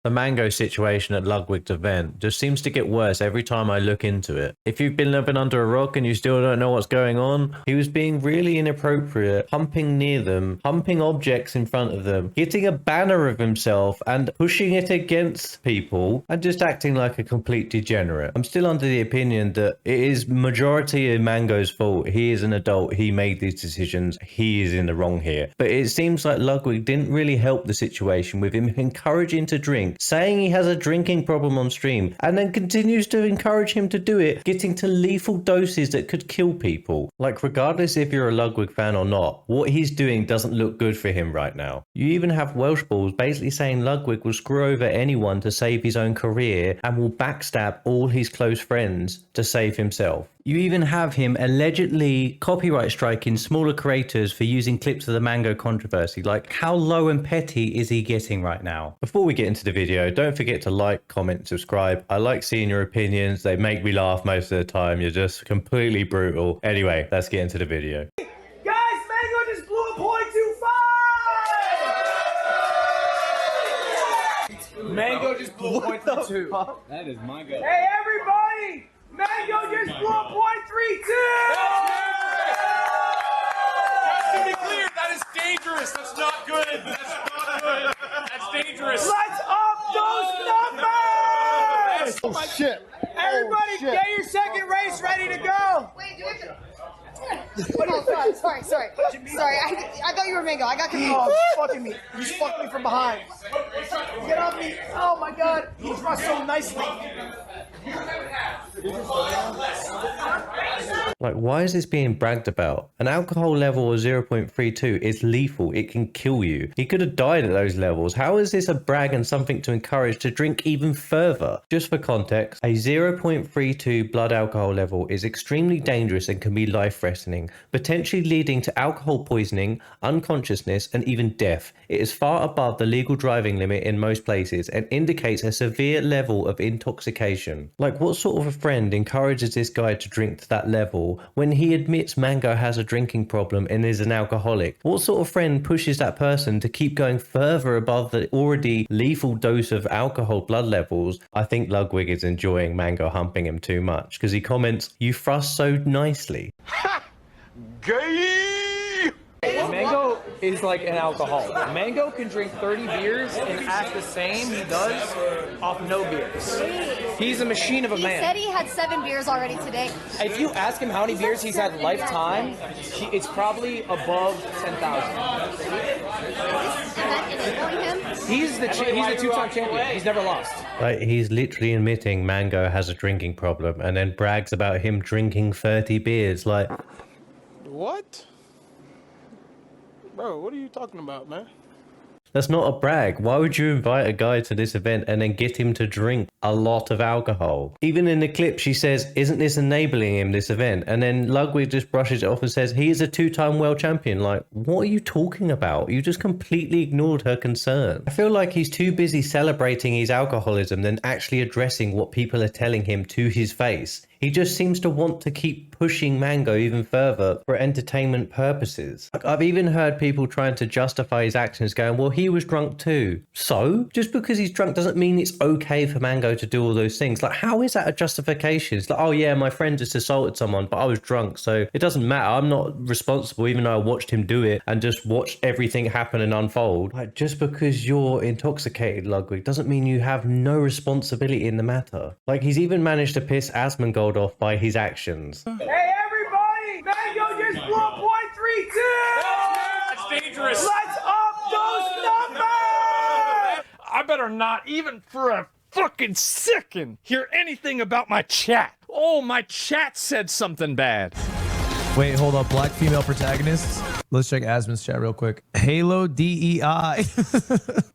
The Mango situation at Ludwig's event just seems to get worse every time I look into it. If you've been living under a rock and you still don't know what's going on, he was being really inappropriate, humping near them, humping objects in front of them, getting a banner of himself and pushing it against people, and just acting like a complete degenerate. I'm still under the opinion that it is majority of Mango's fault. He is an adult, he made these decisions, he is in the wrong here. But it seems like Ludwig didn't really help the situation with him encouraging to drink, saying he has a drinking problem on stream, and then continues to encourage him to do it, getting to lethal doses that could kill people. Like, regardless if you're a Ludwig fan or not, what he's doing doesn't look good for him right now. You even have Welsh Balls basically saying Ludwig will screw over anyone to save his own career and will backstab all his close friends to save himself. You even have him allegedly copyright striking smaller creators for using clips of the Mango controversy. Like, how low and petty is he getting right now? Before we get into the video, don't forget to like, comment, subscribe. I like seeing your opinions. They make me laugh most of the time. You're just completely brutal. Anyway, let's get into the video. Guys, Mango just blew a .25! Mango just blew a .32. That is my gut. Hey, everybody! Mango just blew a .32! Just to be clear, that is dangerous. That's not good. That's not good. That's dangerous. Let's up those numbers! Oh Shit. Everybody, get your second race ready to go! Wait, do it. Oh, sorry. I thought you were Mango. I got confused. Oh, he's fucking me. He's fucking me from behind. Get off me. Oh my god. He's rushed so nicely. Like, why is this being bragged about? An alcohol level of 0.32 is lethal. It can kill you. He could have died at those levels. How is this a brag and something to encourage to drink even further? Just for context, a 0.32 blood alcohol level is extremely dangerous and can be life-threatening, potentially leading to alcohol poisoning, unconsciousness, and even death. It is far above the legal driving limit in most places and indicates a severe level of intoxication. Like, what sort of a friend encourages this guy to drink to that level when he admits Mango has a drinking problem and is an alcoholic? What sort of friend pushes that person to keep going further above the already lethal dose of alcohol blood levels? I think Ludwig is enjoying Mango humping him too much, because he comments, "You thrust so nicely." Ha! Gay! Mango is like an alcoholic. Mango can drink 30 beers and act the same he does off no beers. He's a machine of a man. He said he had 7 beers already today. If you ask him how many beers he's had lifetime, it's probably above 10,000. He's the two-time champion. He's never lost. Like, he's literally admitting Mango has a drinking problem and then brags about him drinking 30 beers. Like, What? Bro, what are you talking about, man? that's not a brag. Why would you invite a guy to this event and then get him to drink a lot of alcohol? Even in the clip, she says, "Isn't this enabling him, this event?" And then Ludwig just brushes it off and says, "He is a 2-time world champion." Like, what are you talking about? You just completely ignored her concern. I feel like he's too busy celebrating his alcoholism than actually addressing what people are telling him to his face. He just seems to want to keep pushing Mango even further for entertainment purposes. Like, I've even heard people trying to justify his actions going, well, he was drunk too. So? Just because he's drunk doesn't mean it's okay for Mango to do all those things. Like, how is that a justification? It's like, oh yeah, my friend just assaulted someone, but I was drunk, so it doesn't matter. I'm not responsible, even though I watched him do it and just watched everything happen and unfold. Like, just because you're intoxicated, Ludwig, doesn't mean you have no responsibility in the matter. Like, he's even managed to piss Asmongold off by his actions. Hey, everybody! Mango just blew a .32! That's dangerous. Let's up those numbers! I better not even for a fucking second hear anything about my chat. Oh, my chat said something bad. Wait, hold up. Black female protagonists. Let's check Asmon's chat real quick. Halo DEI.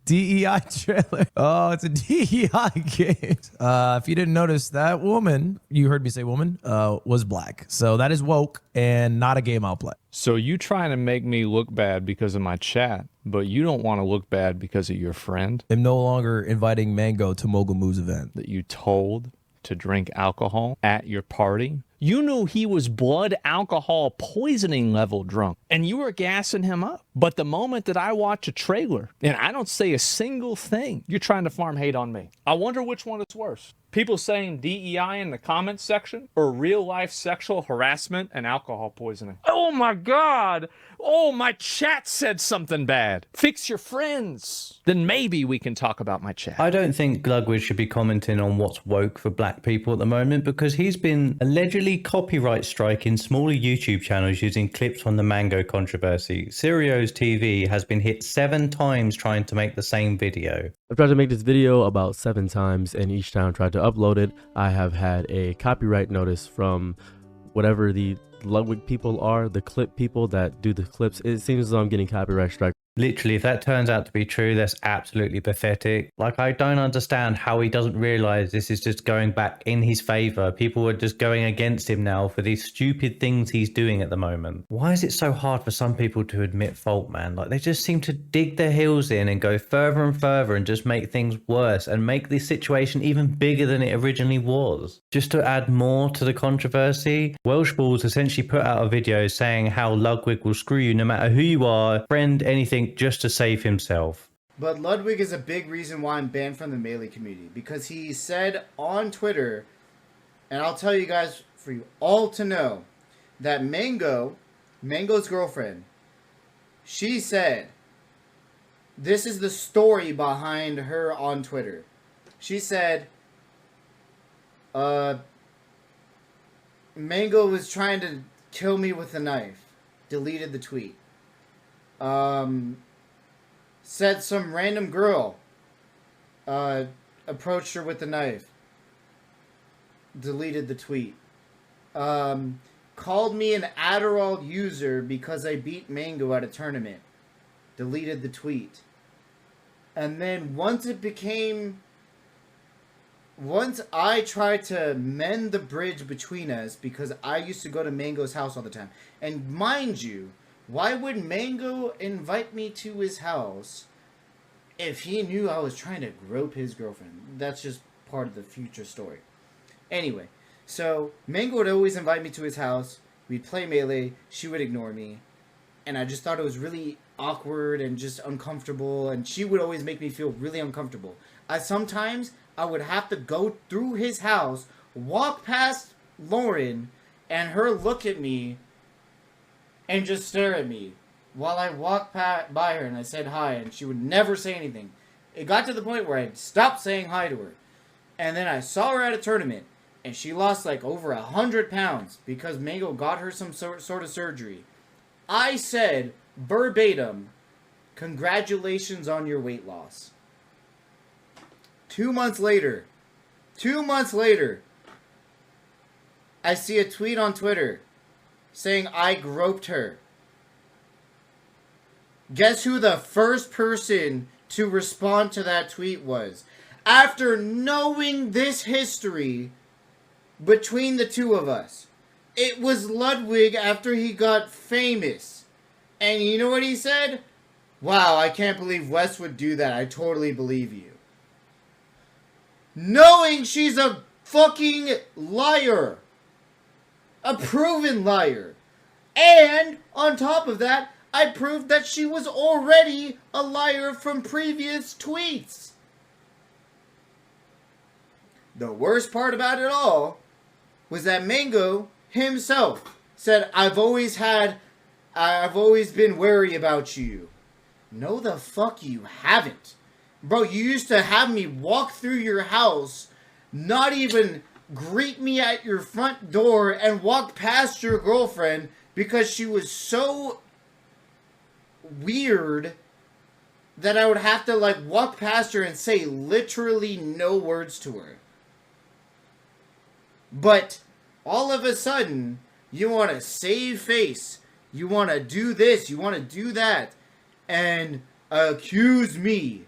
DEI trailer. Oh, it's a DEI game. If you didn't notice, that woman, you heard me say woman, was black. So that is woke and not a game I'll play. So you trying to make me look bad because of my chat, but you don't want to look bad because of your friend I'm no longer inviting Mango to Mogul Moves event. that you told to drink alcohol at your party. You knew he was blood alcohol poisoning level drunk, and you were gassing him up. But the moment that I watch a trailer and I don't say a single thing, you're trying to farm hate on me. I wonder which one is worse. People saying DEI in the comments section, or real life sexual harassment and alcohol poisoning. Oh my God. Oh, my chat said something bad. Fix your friends. Then maybe we can talk about my chat. I don't think Ludwig should be commenting on what's woke for black people at the moment, because he's been allegedly copyright striking smaller YouTube channels using clips from the Mango controversy. Sirio's TV has been hit 7 times trying to make the same video. I've tried to make this video about 7 times, and each time I tried to upload it, I have had a copyright notice from whatever the Ludwig people are, the clip people that do the clips. It seems as though I'm getting copyright strike. Literally, if that turns out to be true, that's absolutely pathetic. Like, I don't understand how he doesn't realize this is just going back in his favor. People are just going against him now for these stupid things he's doing at the moment. Why is it so hard for some people to admit fault, man? Like, they just seem to dig their heels in and go further and further and just make things worse and make this situation even bigger than it originally was. Just to add more to the controversy, Welsh Balls essentially put out a video saying how Ludwig will screw you no matter who you are, friend, anything, just to save himself. But Ludwig is a big reason why I'm banned from the Melee community, because he said on Twitter, and I'll tell you guys for you all to know, that Mango's girlfriend, she said, this is the story behind her on Twitter. She said, Mango was trying to kill me with a knife. Deleted the tweet. Said some random girl approached her with a knife. Deleted the tweet. Called me an Adderall user because I beat Mango at a tournament. Deleted the tweet. And then once I tried to mend the bridge between us, because I used to go to Mango's house all the time. And mind you, why would Mango invite me to his house if he knew I was trying to grope his girlfriend? That's just part of the future story. Anyway, so Mango would always invite me to his house. We'd play Melee. She would ignore me. And I just thought it was really awkward and just uncomfortable. And she would always make me feel really uncomfortable. Sometimes I would have to go through his house, walk past Lauren, and her look at me and just stare at me while I walked by her and I said hi, and she would never say anything. It got to the point where I stopped saying hi to her. And then I saw her at a tournament, and she lost like over 100 pounds because Mango got her some sort of surgery. I said, verbatim, congratulations on your weight loss. 2 months later, I see a tweet on Twitter saying I groped her. Guess who the first person to respond to that tweet was? After knowing this history between the two of us, it was Ludwig after he got famous. And you know what he said? Wow, I can't believe Wes would do that. I totally believe you. Knowing she's a fucking liar. A proven liar. And, on top of that, I proved that she was already a liar from previous tweets. The worst part about it all was that Mango himself said, I've always been wary about you. No, the fuck you haven't. Bro, you used to have me walk through your house, not even greet me at your front door, and walk past your girlfriend because she was so weird that I would have to like walk past her and say literally no words to her. But all of a sudden, you want to save face, you want to do this, you want to do that, and accuse me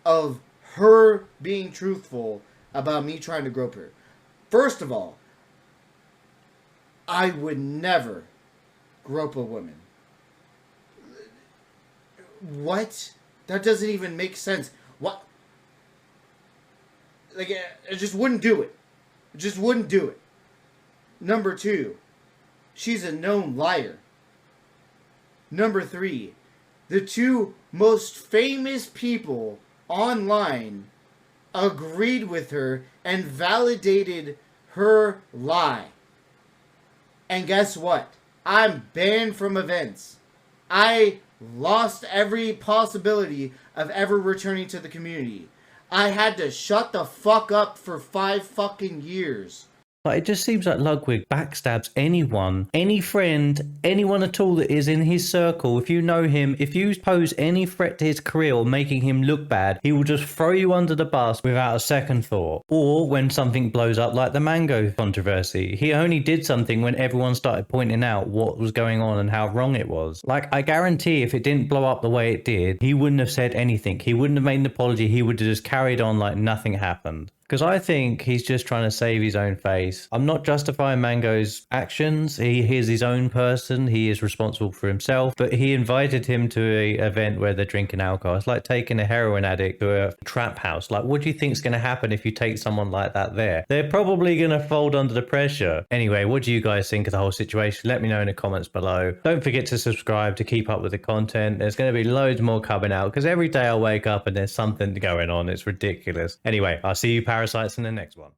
of her being truthful about me trying to grope her. First of all, I would never grope a woman. What? That doesn't even make sense. What? Like, I just wouldn't do it. Just wouldn't do it. Number 2, she's a known liar. Number 3, the 2 most famous people online agreed with her and validated her lie. And guess what? I'm banned from events. I lost every possibility of ever returning to the community. I had to shut the fuck up for 5 fucking years. Like, it just seems like Ludwig backstabs anyone, any friend, anyone at all that is in his circle. If you know him, if you pose any threat to his career or making him look bad, he will just throw you under the bus without a second thought. Or when something blows up like the mango controversy, he only did something when everyone started pointing out what was going on and how wrong it was. Like, I guarantee if it didn't blow up the way it did, he wouldn't have said anything. He wouldn't have made an apology. He would have just carried on like nothing happened. Because I think he's just trying to save his own face. I'm not justifying Mango's actions. He is his own person. He is responsible for himself. But he invited him to an event where they're drinking alcohol. It's like taking a heroin addict to a trap house. Like, what do you think is going to happen if you take someone like that there? They're probably going to fold under the pressure. Anyway, what do you guys think of the whole situation? Let me know in the comments below. Don't forget to subscribe to keep up with the content. There's going to be loads more coming out because every day I wake up and there's something going on. It's ridiculous. Anyway, I'll see you parasites in the next one.